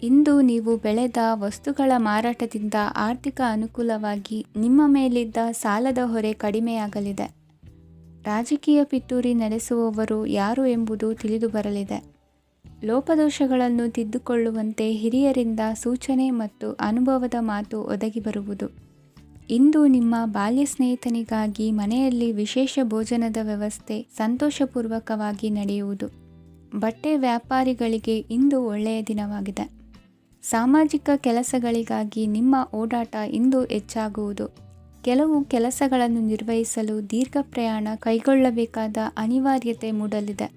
ಇಂದು ನೀವು ಬೆಳೆದ ವಸ್ತುಗಳ ಮಾರಾಟದಿಂದ ಆರ್ಥಿಕ ಅನುಕೂಲವಾಗಿ ನಿಮ್ಮ ಮೇಲಿದ್ದ ಸಾಲದ ಹೊರೆ ಕಡಿಮೆಯಾಗಲಿದೆ. ರಾಜಕೀಯ ಪಿತೂರಿ ನಡೆಸುವವರು ಯಾರು ಎಂಬುದು ತಿಳಿದು ಬರಲಿದೆ. ಲೋಪದೋಷಗಳನ್ನು ತಿದ್ದುಕೊಳ್ಳುವಂತೆ ಹಿರಿಯರಿಂದ ಸೂಚನೆ ಮತ್ತು ಅನುಭವದ ಮಾತು ಒದಗಿ ಬರುವುದು. ಇಂದು ನಿಮ್ಮ ಬಾಲ್ಯ ಸ್ನೇಹಿತನಿಗಾಗಿ ಮನೆಯಲ್ಲಿ ವಿಶೇಷ ಭೋಜನದ ವ್ಯವಸ್ಥೆ ಸಂತೋಷಪೂರ್ವಕವಾಗಿ ನಡೆಯುವುದು. ಬಟ್ಟೆ ವ್ಯಾಪಾರಿಗಳಿಗೆ ಇಂದು ಒಳ್ಳೆಯ ದಿನವಾಗಿದೆ. ಸಾಮಾಜಿಕ ಕೆಲಸಗಳಿಗಾಗಿ ನಿಮ್ಮ ಓಡಾಟ ಇಂದು ಹೆಚ್ಚಾಗುವುದು. ಕೆಲವು ಕೆಲಸಗಳನ್ನು ನಿರ್ವಹಿಸಲು ದೀರ್ಘ ಪ್ರಯಾಣ ಕೈಗೊಳ್ಳಬೇಕಾದ ಅನಿವಾರ್ಯತೆ ಮೂಡಲಿದೆ.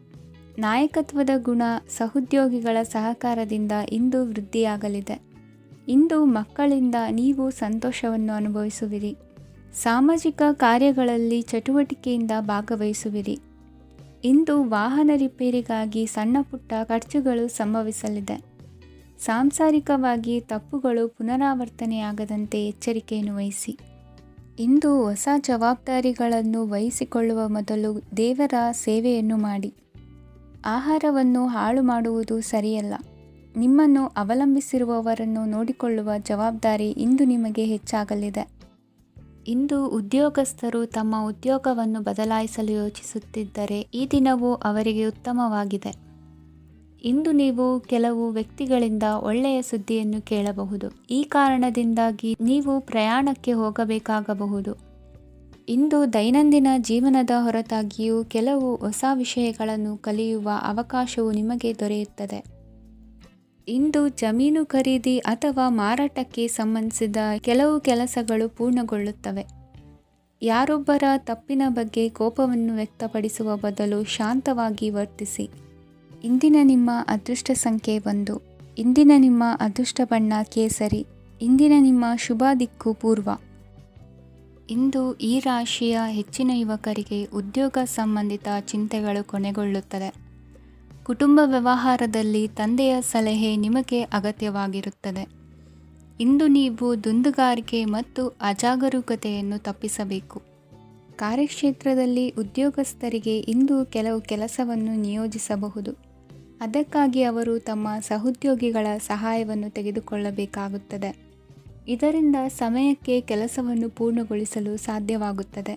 ನಾಯಕತ್ವದ ಗುಣ ಸಹೋದ್ಯೋಗಿಗಳ ಸಹಕಾರದಿಂದ ಇಂದು ವೃದ್ಧಿಯಾಗಲಿದೆ. ಇಂದು ಮಕ್ಕಳಿಂದ ನೀವು ಸಂತೋಷವನ್ನು ಅನುಭವಿಸುವಿರಿ. ಸಾಮಾಜಿಕ ಕಾರ್ಯಗಳಲ್ಲಿ ಚಟುವಟಿಕೆಯಿಂದ ಭಾಗವಹಿಸುವಿರಿ. ಇಂದು ವಾಹನ ರಿಪೇರಿಗಾಗಿ ಸಣ್ಣ ಪುಟ್ಟ ಖರ್ಚುಗಳು ಸಂಭವಿಸಲಿದೆ. ಸಾಂಸಾರಿಕವಾಗಿ ತಪ್ಪುಗಳು ಪುನರಾವರ್ತನೆಯಾಗದಂತೆ ಎಚ್ಚರಿಕೆಯನ್ನು ವಹಿಸಿ. ಇಂದು ಹೊಸ ಜವಾಬ್ದಾರಿಗಳನ್ನು ವಹಿಸಿಕೊಳ್ಳುವ ಮೊದಲು ದೇವರ ಸೇವೆಯನ್ನು ಮಾಡಿ. ಆಹಾರವನ್ನು ಹಾಳು ಮಾಡುವುದು ಸರಿಯಲ್ಲ. ನಿಮ್ಮನ್ನು ಅವಲಂಬಿಸಿರುವವರನ್ನು ನೋಡಿಕೊಳ್ಳುವ ಜವಾಬ್ದಾರಿ ಇಂದು ನಿಮಗೆ ಹೆಚ್ಚಾಗಲಿದೆ. ಇಂದು ಉದ್ಯೋಗಸ್ಥರು ತಮ್ಮ ಉದ್ಯೋಗವನ್ನು ಬದಲಾಯಿಸಲು ಯೋಚಿಸುತ್ತಿದ್ದರೆ ಈ ದಿನವೂ ಅವರಿಗೆ ಉತ್ತಮವಾಗಿದೆ. ಇಂದು ನೀವು ಕೆಲವು ವ್ಯಕ್ತಿಗಳಿಂದ ಒಳ್ಳೆಯ ಸುದ್ದಿಯನ್ನು ಕೇಳಬಹುದು. ಈ ಕಾರಣದಿಂದಾಗಿ ನೀವು ಪ್ರಯಾಣಕ್ಕೆ ಹೋಗಬೇಕಾಗಬಹುದು. ಇಂದು ದೈನಂದಿನ ಜೀವನದ ಹೊರತಾಗಿಯೂ ಕೆಲವು ಹೊಸ ವಿಷಯಗಳನ್ನು ಕಲಿಯುವ ಅವಕಾಶವು ನಿಮಗೆ ದೊರೆಯುತ್ತದೆ. ಇಂದು ಜಮೀನು ಖರೀದಿ ಅಥವಾ ಮಾರಾಟಕ್ಕೆ ಸಂಬಂಧಿಸಿದ ಕೆಲವು ಕೆಲಸಗಳು ಪೂರ್ಣಗೊಳ್ಳುತ್ತವೆ. ಯಾರೊಬ್ಬರ ತಪ್ಪಿನ ಬಗ್ಗೆ ಕೋಪವನ್ನು ವ್ಯಕ್ತಪಡಿಸುವ ಬದಲು ಶಾಂತವಾಗಿ ವರ್ತಿಸಿ. ಇಂದಿನ ನಿಮ್ಮ ಅದೃಷ್ಟ ಸಂಖ್ಯೆ 1. ಇಂದಿನ ನಿಮ್ಮ ಅದೃಷ್ಟ ಬಣ್ಣ ಕೇಸರಿ. ಇಂದಿನ ನಿಮ್ಮ ಶುಭ ದಿಕ್ಕು ಪೂರ್ವ. ಇಂದು ಈ ರಾಶಿಯ ಹೆಚ್ಚಿನ ಯುವಕರಿಗೆ ಉದ್ಯೋಗ ಸಂಬಂಧಿತ ಚಿಂತೆಗಳು ಕೊನೆಗೊಳ್ಳುತ್ತದೆ. ಕುಟುಂಬ ವ್ಯವಹಾರದಲ್ಲಿ ತಂದೆಯ ಸಲಹೆ ನಿಮಗೆ ಅಗತ್ಯವಾಗಿರುತ್ತದೆ. ಇಂದು ನೀವು ದುಂದುಗಾರಿಕೆ ಮತ್ತು ಅಜಾಗರೂಕತೆಯನ್ನು ತಪ್ಪಿಸಬೇಕು. ಕಾರ್ಯಕ್ಷೇತ್ರದಲ್ಲಿ ಉದ್ಯೋಗಸ್ಥರಿಗೆ ಇಂದು ಕೆಲವು ಕೆಲಸವನ್ನು ನಿಯೋಜಿಸಬಹುದು. ಅದಕ್ಕಾಗಿ ಅವರು ತಮ್ಮ ಸಹೋದ್ಯೋಗಿಗಳ ಸಹಾಯವನ್ನು ತೆಗೆದುಕೊಳ್ಳಬೇಕಾಗುತ್ತದೆ. ಇದರಿಂದ ಸಮಯಕ್ಕೆ ಕೆಲಸವನ್ನು ಪೂರ್ಣಗೊಳಿಸಲು ಸಾಧ್ಯವಾಗುತ್ತದೆ.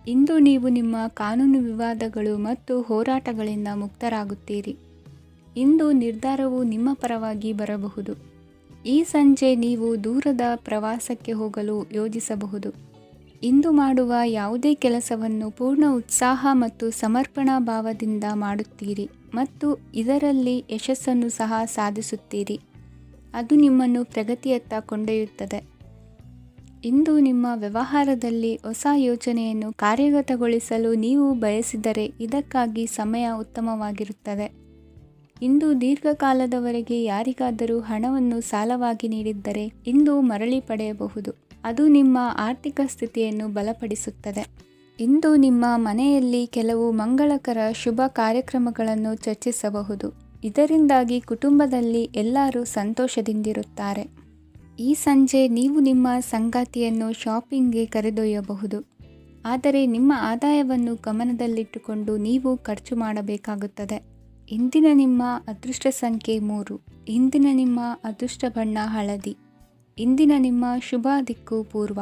ಇಂದು ನೀವು ನಿಮ್ಮ ಕಾನೂನು ವಿವಾದಗಳು ಮತ್ತು ಹೋರಾಟಗಳಿಂದ ಮುಕ್ತರಾಗುತ್ತೀರಿ. ಇಂದು ನಿರ್ಧಾರವು ನಿಮ್ಮ ಪರವಾಗಿ ಬರಬಹುದು. ಈ ಸಂಜೆ ನೀವು ದೂರದ ಪ್ರವಾಸಕ್ಕೆ ಹೋಗಲು ಯೋಜಿಸಬಹುದು. ಇಂದು ಮಾಡುವ ಯಾವುದೇ ಕೆಲಸವನ್ನು ಪೂರ್ಣ ಉತ್ಸಾಹ ಮತ್ತು ಸಮರ್ಪಣಾ ಭಾವದಿಂದ ಮಾಡುತ್ತೀರಿ ಮತ್ತು ಇದರಲ್ಲಿ ಯಶಸ್ಸನ್ನು ಸಹ ಸಾಧಿಸುತ್ತೀರಿ. ಅದು ನಿಮ್ಮನ್ನು ಪ್ರಗತಿಯತ್ತ ಕೊಂಡೊಯ್ಯುತ್ತದೆ. ಇಂದು ನಿಮ್ಮ ವ್ಯವಹಾರದಲ್ಲಿ ಹೊಸ ಯೋಜನೆಯನ್ನು ಕಾರ್ಯಗತಗೊಳಿಸಲು ನೀವು ಬಯಸಿದರೆ ಇದಕ್ಕಾಗಿ ಸಮಯ ಉತ್ತಮವಾಗಿರುತ್ತದೆ. ಇಂದು ದೀರ್ಘಕಾಲದವರೆಗೆ ಯಾರಿಗಾದರೂ ಹಣವನ್ನು ಸಾಲವಾಗಿ ನೀಡಿದ್ದರೆ ಇಂದು ಮರಳಿ ಪಡೆಯಬಹುದು. ಅದು ನಿಮ್ಮ ಆರ್ಥಿಕ ಸ್ಥಿತಿಯನ್ನು ಬಲಪಡಿಸುತ್ತದೆ. ಇಂದು ನಿಮ್ಮ ಮನೆಯಲ್ಲಿ ಕೆಲವು ಮಂಗಳಕರ ಶುಭ ಕಾರ್ಯಕ್ರಮಗಳನ್ನು ಚರ್ಚಿಸಬಹುದು. ಇದರಿಂದಾಗಿ ಕುಟುಂಬದಲ್ಲಿ ಎಲ್ಲರೂ ಸಂತೋಷದಿಂದಿರುತ್ತಾರೆ. ಈ ಸಂಜೆ ನೀವು ನಿಮ್ಮ ಸಂಗಾತಿಯನ್ನು ಶಾಪಿಂಗ್ಗೆ ಕರೆದೊಯ್ಯಬಹುದು. ಆದರೆ ನಿಮ್ಮ ಆದಾಯವನ್ನು ಗಮನದಲ್ಲಿಟ್ಟುಕೊಂಡು ನೀವು ಖರ್ಚು ಮಾಡಬೇಕಾಗುತ್ತದೆ. ಇಂದಿನ ನಿಮ್ಮ ಅದೃಷ್ಟ ಸಂಖ್ಯೆ 3. ಇಂದಿನ ನಿಮ್ಮ ಅದೃಷ್ಟ ಬಣ್ಣ ಹಳದಿ. ಇಂದಿನ ನಿಮ್ಮ ಶುಭ ದಿಕ್ಕು ಪೂರ್ವ.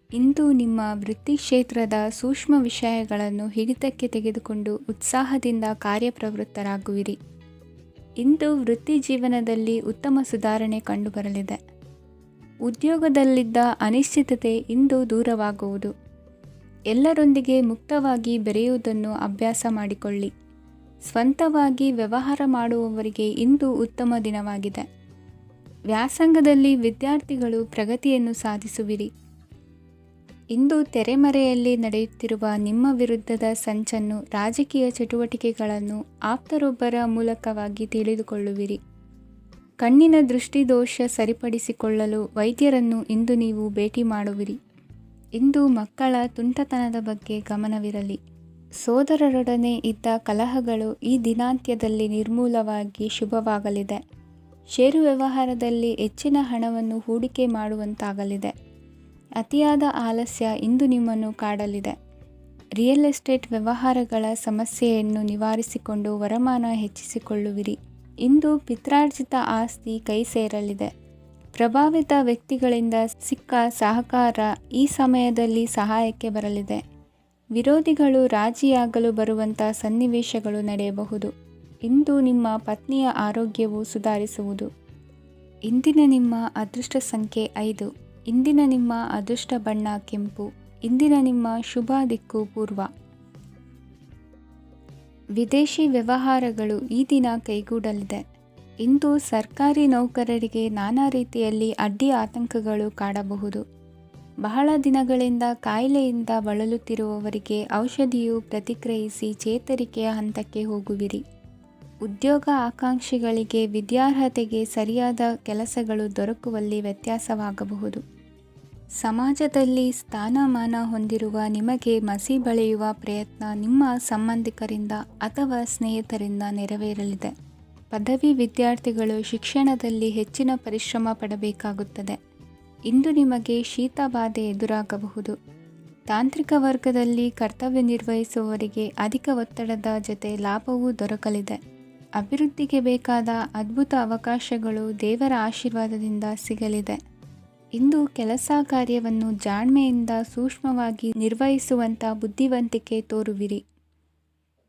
ಇಂದು ನಿಮ್ಮ ವೃತ್ತಿ ಕ್ಷೇತ್ರದ ಸೂಕ್ಷ್ಮ ವಿಷಯಗಳನ್ನು ಹಿಡಿತಕ್ಕೆ ತೆಗೆದುಕೊಂಡು ಉತ್ಸಾಹದಿಂದ ಕಾರ್ಯಪ್ರವೃತ್ತರಾಗುವಿರಿ. ಇಂದು ವೃತ್ತಿ ಜೀವನದಲ್ಲಿ ಉತ್ತಮ ಸುಧಾರಣೆ ಕಂಡುಬರಲಿದೆ. ಉದ್ಯೋಗದಲ್ಲಿದ್ದ ಅನಿಶ್ಚಿತತೆ ಇಂದು ದೂರವಾಗುವುದು. ಎಲ್ಲರೊಂದಿಗೆ ಮುಕ್ತವಾಗಿ ಬೆರೆಯುವುದನ್ನು ಅಭ್ಯಾಸ ಮಾಡಿಕೊಳ್ಳಿ. ಸ್ವಂತವಾಗಿ ವ್ಯವಹಾರ ಮಾಡುವವರಿಗೆ ಇಂದು ಉತ್ತಮ ದಿನವಾಗಿದೆ. ವ್ಯಾಸಂಗದಲ್ಲಿ ವಿದ್ಯಾರ್ಥಿಗಳು ಪ್ರಗತಿಯನ್ನು ಸಾಧಿಸುವಿರಿ. ಇಂದು ತೆರೆಮರೆಯಲ್ಲಿ ನಡೆಯುತ್ತಿರುವ ನಿಮ್ಮ ವಿರುದ್ಧದ ಸಂಚನ್ನು ರಾಜಕೀಯ ಚಟುವಟಿಕೆಗಳನ್ನು ಆಪ್ತರೊಬ್ಬರ ಮೂಲಕವಾಗಿ ತಿಳಿದುಕೊಳ್ಳುವಿರಿ. ಕಣ್ಣಿನ ದೃಷ್ಟಿದೋಷ ಸರಿಪಡಿಸಿಕೊಳ್ಳಲು ವೈದ್ಯರನ್ನು ಇಂದು ನೀವು ಭೇಟಿ ಮಾಡುವಿರಿ. ಇಂದು ಮಕ್ಕಳ ತುಂಟತನದ ಬಗ್ಗೆ ಗಮನವಿರಲಿ. ಸೋದರರೊಡನೆ ಇದ್ದ ಕಲಹಗಳು ಈ ದಿನಾಂತ್ಯದಲ್ಲಿ ನಿರ್ಮೂಲವಾಗಿ ಶುಭವಾಗಲಿದೆ. ಷೇರು ವ್ಯವಹಾರದಲ್ಲಿ ಹೆಚ್ಚಿನ ಹಣವನ್ನು ಹೂಡಿಕೆ ಮಾಡುವಂತಾಗಲಿದೆ. ಅತಿಯಾದ ಆಲಸ್ಯ ಇಂದು ನಿಮ್ಮನ್ನು ಕಾಡಲಿದೆ. ರಿಯಲ್ ಎಸ್ಟೇಟ್ ವ್ಯವಹಾರಗಳ ಸಮಸ್ಯೆಯನ್ನು ನಿವಾರಿಸಿಕೊಂಡು ವರಮಾನ ಹೆಚ್ಚಿಸಿಕೊಳ್ಳುವಿರಿ. ಇಂದು ಪಿತ್ರಾರ್ಜಿತ ಆಸ್ತಿ ಕೈ ಸೇರಲಿದೆ. ಪ್ರಭಾವಿತ ವ್ಯಕ್ತಿಗಳಿಂದ ಸಿಕ್ಕ ಸಹಕಾರ ಈ ಸಮಯದಲ್ಲಿ ಸಹಾಯಕ್ಕೆ ಬರಲಿದೆ. ವಿರೋಧಿಗಳು ರಾಜಿಯಾಗಲು ಬರುವಂಥ ಸನ್ನಿವೇಶಗಳು ನಡೆಯಬಹುದು. ಇಂದು ನಿಮ್ಮ ಪತ್ನಿಯ ಆರೋಗ್ಯವು ಸುಧಾರಿಸುವುದು. ಇಂದಿನ ನಿಮ್ಮ ಅದೃಷ್ಟ ಸಂಖ್ಯೆ 5. ಇಂದಿನ ನಿಮ್ಮ ಅದೃಷ್ಟ ಬಣ್ಣ ಕೆಂಪು. ಇಂದಿನ ನಿಮ್ಮ ಶುಭ ದಿಕ್ಕು ಪೂರ್ವ. ವಿದೇಶಿ ವ್ಯವಹಾರಗಳು ಈ ದಿನ ಕೈಗೂಡಲಿದೆ. ಇಂದು ಸರ್ಕಾರಿ ನೌಕರರಿಗೆ ನಾನಾ ರೀತಿಯಲ್ಲಿ ಅಡ್ಡಿ ಆತಂಕಗಳು ಕಾಡಬಹುದು. ಬಹಳ ದಿನಗಳಿಂದ ಕಾಯಿಲೆಯಿಂದ ಬಳಲುತ್ತಿರುವವರಿಗೆ ಔಷಧಿಯು ಪ್ರತಿಕ್ರಿಯಿಸಿ ಚೇತರಿಕೆಯ ಹಂತಕ್ಕೆ ಹೋಗುವಿರಿ. ಉದ್ಯೋಗ ಆಕಾಂಕ್ಷಿಗಳಿಗೆ ವಿದ್ಯಾರ್ಹತೆಗೆ ಸರಿಯಾದ ಕೆಲಸಗಳು ದೊರಕುವಲ್ಲಿ ವ್ಯತ್ಯಾಸವಾಗಬಹುದು. ಸಮಾಜದಲ್ಲಿ ಸ್ಥಾನಮಾನ ಹೊಂದಿರುವ ನಿಮಗೆ ಮಸಿ ಬಳಿಯುವ ಪ್ರಯತ್ನ ನಿಮ್ಮ ಸಂಬಂಧಿಕರಿಂದ ಅಥವಾ ಸ್ನೇಹಿತರಿಂದ ನೆರವೇರಲಿದೆ. ಪದವಿ ವಿದ್ಯಾರ್ಥಿಗಳು ಶಿಕ್ಷಣದಲ್ಲಿ ಹೆಚ್ಚಿನ ಪರಿಶ್ರಮ ಪಡಬೇಕಾಗುತ್ತದೆ. ಇಂದು ನಿಮಗೆ ಶೀತ ಬಾಧೆ ಎದುರಾಗಬಹುದು. ತಾಂತ್ರಿಕ ವರ್ಗದಲ್ಲಿ ಕರ್ತವ್ಯ ನಿರ್ವಹಿಸುವವರಿಗೆ ಅಧಿಕ ಒತ್ತಡದ ಜೊತೆ ಲಾಭವೂ ದೊರಕಲಿದೆ. ಅಭಿವೃದ್ಧಿಗೆ ಬೇಕಾದ ಅದ್ಭುತ ಅವಕಾಶಗಳು ದೇವರ ಆಶೀರ್ವಾದದಿಂದ ಸಿಗಲಿದೆ. ಇಂದು ಕೆಲಸ ಕಾರ್ಯವನ್ನು ಜಾಣ್ಮೆಯಿಂದ ಸೂಕ್ಷ್ಮವಾಗಿ ನಿರ್ವಹಿಸುವಂಥ ಬುದ್ಧಿವಂತಿಕೆ ತೋರುವಿರಿ.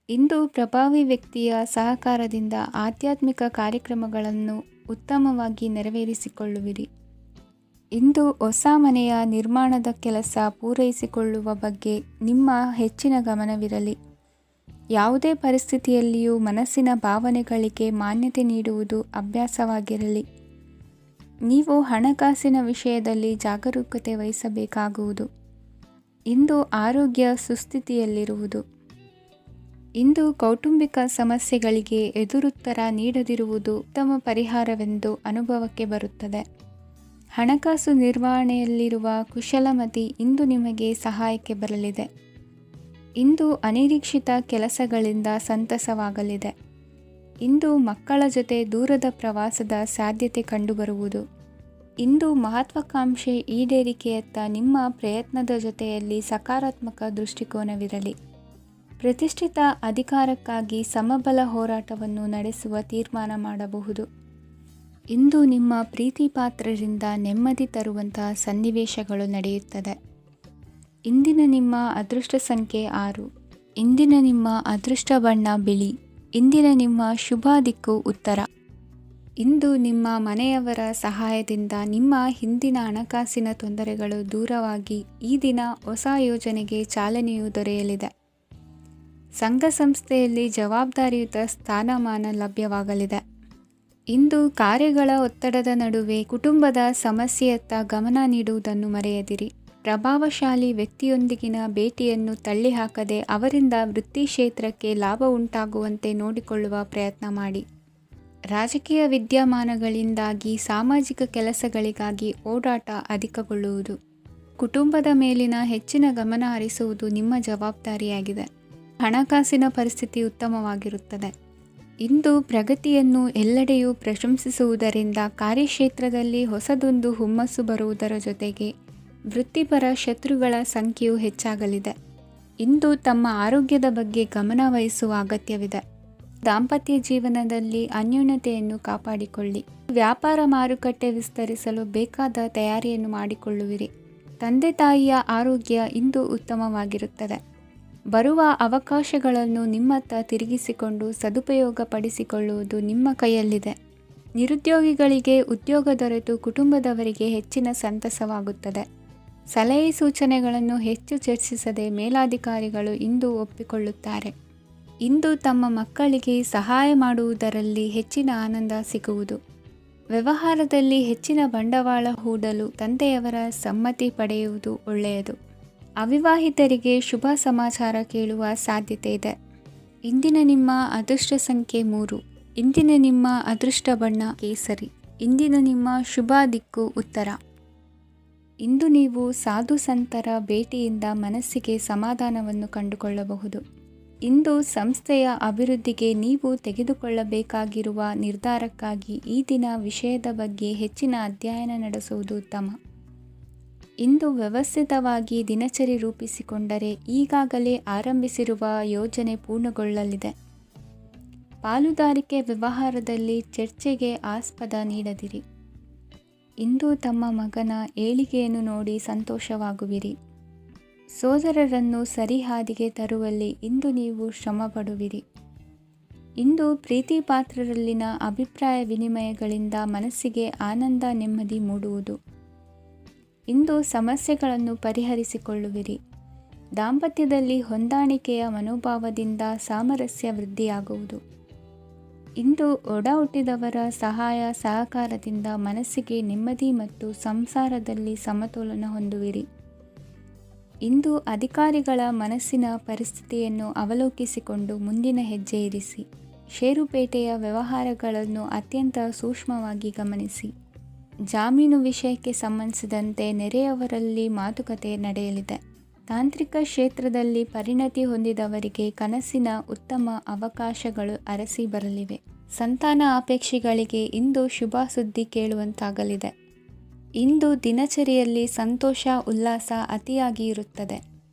ಇಂದು ಪ್ರಭಾವಿ ವ್ಯಕ್ತಿಯ ಸಹಕಾರದಿಂದ ಆಧ್ಯಾತ್ಮಿಕ ಕಾರ್ಯಕ್ರಮಗಳನ್ನು ಉತ್ತಮವಾಗಿ ನೆರವೇರಿಸಿಕೊಳ್ಳುವಿರಿ. ಇಂದು ಹೊಸ ಮನೆಯ ನಿರ್ಮಾಣದ ಕೆಲಸ ಪೂರೈಸಿಕೊಳ್ಳುವ ಬಗ್ಗೆ ನಿಮ್ಮ ಹೆಚ್ಚಿನ ಗಮನವಿರಲಿ. ಯಾವುದೇ ಪರಿಸ್ಥಿತಿಯಲ್ಲಿಯೂ ಮನಸ್ಸಿನ ಭಾವನೆಗಳಿಗೆ ಮಾನ್ಯತೆ ನೀಡುವುದು ಅಭ್ಯಾಸವಾಗಿರಲಿ. ನೀವು ಹಣಕಾಸಿನ ವಿಷಯದಲ್ಲಿ ಜಾಗರೂಕತೆ ವಹಿಸಬೇಕಾಗುವುದು. ಇಂದು ಆರೋಗ್ಯ ಸುಸ್ಥಿತಿಯಲ್ಲಿರುವುದು. ಇಂದು ಕೌಟುಂಬಿಕ ಸಮಸ್ಯೆಗಳಿಗೆ ಎದುರುತ್ತರ ನೀಡದಿರುವುದು ಉತ್ತಮ ಪರಿಹಾರವೆಂದು ಅನುಭವಕ್ಕೆ ಬರುತ್ತದೆ. ಹಣಕಾಸು ನಿರ್ವಹಣೆಯಲ್ಲಿರುವ ಕುಶಲಮತಿ ಇಂದು ನಿಮಗೆ ಸಹಾಯಕ್ಕೆ ಬರಲಿದೆ. ಇಂದು ಅನಿರೀಕ್ಷಿತ ಕೆಲಸಗಳಿಂದ ಸಂತಸವಾಗಲಿದೆ. ಇಂದು ಮಕ್ಕಳ ಜೊತೆ ದೂರದ ಪ್ರವಾಸದ ಸಾಧ್ಯತೆ ಕಂಡುಬರುವುದು. ಇಂದು ಮಹತ್ವಾಕಾಂಕ್ಷೆ ಈಡೇರಿಕೆಯತ್ತ ನಿಮ್ಮ ಪ್ರಯತ್ನದ ಜೊತೆಯಲ್ಲಿ ಸಕಾರಾತ್ಮಕ ದೃಷ್ಟಿಕೋನವಿರಲಿ. ಪ್ರತಿಷ್ಠಿತ ಅಧಿಕಾರಕ್ಕಾಗಿ ಸಮಬಲ ಹೋರಾಟವನ್ನು ನಡೆಸುವ ತೀರ್ಮಾನ ಮಾಡಬಹುದು. ಇಂದು ನಿಮ್ಮ ಪ್ರೀತಿ ಪಾತ್ರರಿಂದ ನೆಮ್ಮದಿ ತರುವಂತಹ ಸನ್ನಿವೇಶಗಳು ನಡೆಯುತ್ತದೆ. ಇಂದಿನ ನಿಮ್ಮ ಅದೃಷ್ಟ ಸಂಖ್ಯೆ 6. ಇಂದಿನ ನಿಮ್ಮ ಅದೃಷ್ಟ ಬಣ್ಣ ಬಿಳಿ. ಇಂದಿನ ನಿಮ್ಮ ಶುಭ ದಿಕ್ಕು ಉತ್ತರ. ಇಂದು ನಿಮ್ಮ ಮನೆಯವರ ಸಹಾಯದಿಂದ ನಿಮ್ಮ ಹಿಂದಿನ ಹಣಕಾಸಿನ ತೊಂದರೆಗಳು ದೂರವಾಗಿ ಈ ದಿನ ಹೊಸ ಯೋಜನೆಗೆ ಚಾಲನೆಯು ದೊರೆಯಲಿದೆ. ಸಂಘ ಸಂಸ್ಥೆಯಲ್ಲಿ ಜವಾಬ್ದಾರಿಯುತ ಸ್ಥಾನಮಾನ ಲಭ್ಯವಾಗಲಿದೆ. ಇಂದು ಕಾರ್ಯಗಳ ಒತ್ತಡದ ನಡುವೆ ಕುಟುಂಬದ ಸಮಸ್ಯೆಯತ್ತ ಗಮನ ನೀಡುವುದನ್ನು ಮರೆಯದಿರಿ. ಪ್ರಭಾವಶಾಲಿ ವ್ಯಕ್ತಿಯೊಂದಿಗಿನ ಭೇಟಿಯನ್ನು ತಳ್ಳಿಹಾಕದೆ ಅವರಿಂದ ವೃತ್ತಿ ಕ್ಷೇತ್ರಕ್ಕೆ ಲಾಭ ಉಂಟಾಗುವಂತೆ ನೋಡಿಕೊಳ್ಳುವ ಪ್ರಯತ್ನ ಮಾಡಿ. ರಾಜಕೀಯ ವಿದ್ಯಮಾನಗಳಿಂದಾಗಿ ಸಾಮಾಜಿಕ ಕೆಲಸಗಳಿಗಾಗಿ ಓಡಾಟ ಅಧಿಕಗೊಳ್ಳುವುದು. ಕುಟುಂಬದ ಮೇಲಿನ ಹೆಚ್ಚಿನ ಗಮನ ಹರಿಸುವುದು ನಿಮ್ಮ ಜವಾಬ್ದಾರಿಯಾಗಿದೆ. ಹಣಕಾಸಿನ ಪರಿಸ್ಥಿತಿ ಉತ್ತಮವಾಗಿರುತ್ತದೆ. ಇಂದು ಪ್ರಗತಿಯನ್ನು ಎಲ್ಲೆಡೆಯೂ ಪ್ರಶಂಸಿಸುವುದರಿಂದ ಕಾರ್ಯಕ್ಷೇತ್ರದಲ್ಲಿ ಹೊಸದೊಂದು ಹುಮ್ಮಸ್ಸು ಬರುವುದರ ಜೊತೆಗೆ ವೃತ್ತಿಪರ ಶತ್ರುಗಳ ಸಂಖ್ಯೆಯು ಹೆಚ್ಚಾಗಲಿದೆ. ಇಂದು ತಮ್ಮ ಆರೋಗ್ಯದ ಬಗ್ಗೆ ಗಮನ ವಹಿಸುವ ಅಗತ್ಯವಿದೆ. ದಾಂಪತ್ಯ ಜೀವನದಲ್ಲಿ ಅನ್ಯೋನ್ಯತೆಯನ್ನು ಕಾಪಾಡಿಕೊಳ್ಳಿ. ವ್ಯಾಪಾರ ಮಾರುಕಟ್ಟೆ ವಿಸ್ತರಿಸಲು ಬೇಕಾದ ತಯಾರಿಯನ್ನು ಮಾಡಿಕೊಳ್ಳುವಿರಿ. ತಂದೆ ತಾಯಿಯ ಆರೋಗ್ಯ ಇಂದು ಉತ್ತಮವಾಗಿರುತ್ತದೆ. ಬರುವ ಅವಕಾಶಗಳನ್ನು ನಿಮ್ಮತ್ತ ತಿರುಗಿಸಿಕೊಂಡು ಸದುಪಯೋಗಪಡಿಸಿಕೊಳ್ಳುವುದು ನಿಮ್ಮ ಕೈಯಲ್ಲಿದೆ. ನಿರುದ್ಯೋಗಿಗಳಿಗೆ ಉದ್ಯೋಗ ದೊರೆತು ಕುಟುಂಬದವರಿಗೆ ಹೆಚ್ಚಿನ ಸಂತಸವಾಗುತ್ತದೆ. ಸಲಹೆ ಸೂಚನೆಗಳನ್ನು ಹೆಚ್ಚು ಚರ್ಚಿಸದೆ ಮೇಲಾಧಿಕಾರಿಗಳು ಇಂದು ಒಪ್ಪಿಕೊಳ್ಳುತ್ತಾರೆ. ಇಂದು ತಮ್ಮ ಮಕ್ಕಳಿಗೆ ಸಹಾಯ ಮಾಡುವುದರಲ್ಲಿ ಹೆಚ್ಚಿನ ಆನಂದ ಸಿಗುವುದು. ವ್ಯವಹಾರದಲ್ಲಿ ಹೆಚ್ಚಿನ ಬಂಡವಾಳ ಹೂಡಲು ತಂದೆಯವರ ಸಮ್ಮತಿ ಪಡೆಯುವುದು ಒಳ್ಳೆಯದು. ಅವಿವಾಹಿತರಿಗೆ ಶುಭ ಸಮಾಚಾರ ಕೇಳುವ ಸಾಧ್ಯತೆ ಇದೆ. ಇಂದಿನ ನಿಮ್ಮ ಅದೃಷ್ಟ ಸಂಖ್ಯೆ 3. ಇಂದಿನ ನಿಮ್ಮ ಅದೃಷ್ಟ ಬಣ್ಣ ಕೇಸರಿ. ಇಂದಿನ ನಿಮ್ಮ ಶುಭ ದಿಕ್ಕು ಉತ್ತರ. ಇಂದು ನೀವು ಸಾಧು ಸಂತರ ಭೇಟಿಯಿಂದ ಮನಸ್ಸಿಗೆ ಸಮಾಧಾನವನ್ನು ಕಂಡುಕೊಳ್ಳಬಹುದು. ಇಂದು ಸಂಸ್ಥೆಯ ಅಭಿವೃದ್ಧಿಗೆ ನೀವು ತೆಗೆದುಕೊಳ್ಳಬೇಕಾಗಿರುವ ನಿರ್ಧಾರಕ್ಕಾಗಿ ಈ ದಿನ ವಿಷಯದ ಬಗ್ಗೆ ಹೆಚ್ಚಿನ ಅಧ್ಯಯನ ನಡೆಸುವುದು ಉತ್ತಮ. ಇಂದು ವ್ಯವಸ್ಥಿತವಾಗಿ ದಿನಚರಿ ರೂಪಿಸಿಕೊಂಡರೆ ಈಗಾಗಲೇ ಆರಂಭಿಸಿರುವ ಯೋಜನೆ ಪೂರ್ಣಗೊಳ್ಳಲಿದೆ. ಪಾಲುದಾರಿಕೆ ವ್ಯವಹಾರದಲ್ಲಿ ಚರ್ಚೆಗೆ ಆಸ್ಪದ ನೀಡದಿರಿ. ಇಂದು ತಮ್ಮ ಮಗನ ಏಳಿಗೆಯನ್ನು ನೋಡಿ ಸಂತೋಷವಾಗುವಿರಿ. ಸೋದರರನ್ನು ಸರಿಹಾದಿಗೆ ತರುವಲ್ಲಿ ಇಂದು ನೀವು ಶ್ರಮಪಡುವಿರಿ. ಇಂದು ಪ್ರೀತಿ ಪಾತ್ರರಲ್ಲಿನ ಅಭಿಪ್ರಾಯ ವಿನಿಮಯಗಳಿಂದ ಮನಸ್ಸಿಗೆ ಆನಂದ ನೆಮ್ಮದಿ ಮೂಡುವುದು. ಇಂದು ಸಮಸ್ಯೆಗಳನ್ನು ಪರಿಹರಿಸಿಕೊಳ್ಳುವಿರಿ. ದಾಂಪತ್ಯದಲ್ಲಿ ಹೊಂದಾಣಿಕೆಯ ಮನೋಭಾವದಿಂದ ಸಾಮರಸ್ಯ ವೃದ್ಧಿಯಾಗುವುದು. ಇಂದು ಒಡ ಹುಟ್ಟಿದವರ ಸಹಾಯ ಸಹಕಾರದಿಂದ ಮನಸ್ಸಿಗೆ ನೆಮ್ಮದಿ ಮತ್ತು ಸಂಸಾರದಲ್ಲಿ ಸಮತೋಲನ ಹೊಂದುವಿರಿ. ಇಂದು ಅಧಿಕಾರಿಗಳ ಮನಸ್ಸಿನ ಪರಿಸ್ಥಿತಿಯನ್ನು ಅವಲೋಕಿಸಿಕೊಂಡು ಮುಂದಿನ ಹೆಜ್ಜೆ ಇರಿಸಿ. ಷೇರುಪೇಟೆಯ ವ್ಯವಹಾರಗಳನ್ನು ಅತ್ಯಂತ ಸೂಕ್ಷ್ಮವಾಗಿ ಗಮನಿಸಿ. ಜಾಮೀನು ವಿಷಯಕ್ಕೆ ಸಂಬಂಧಿಸಿದಂತೆ ನೆರೆಯವರಲ್ಲಿ ಮಾತುಕತೆ ನಡೆಯಲಿದೆ. ತಾಂತ್ರಿಕ ಕ್ಷೇತ್ರದಲ್ಲಿ ಪರಿಣತಿ ಹೊಂದಿದವರಿಗೆ ಕನಸಿನ ಉತ್ತಮ ಅವಕಾಶಗಳು ಅರಸಿ ಬರಲಿವೆ. ಸಂತಾನ ಅಪೇಕ್ಷಿಗಳಿಗೆ ಇಂದು ಶುಭ ಸುದ್ದಿ ಕೇಳುವಂತಾಗಲಿದೆ. ಇಂದು ದಿನಚರಿಯಲ್ಲಿ ಸಂತೋಷ ಉಲ್ಲಾಸ ಅತಿಯಾಗಿ ಇರುತ್ತದೆ.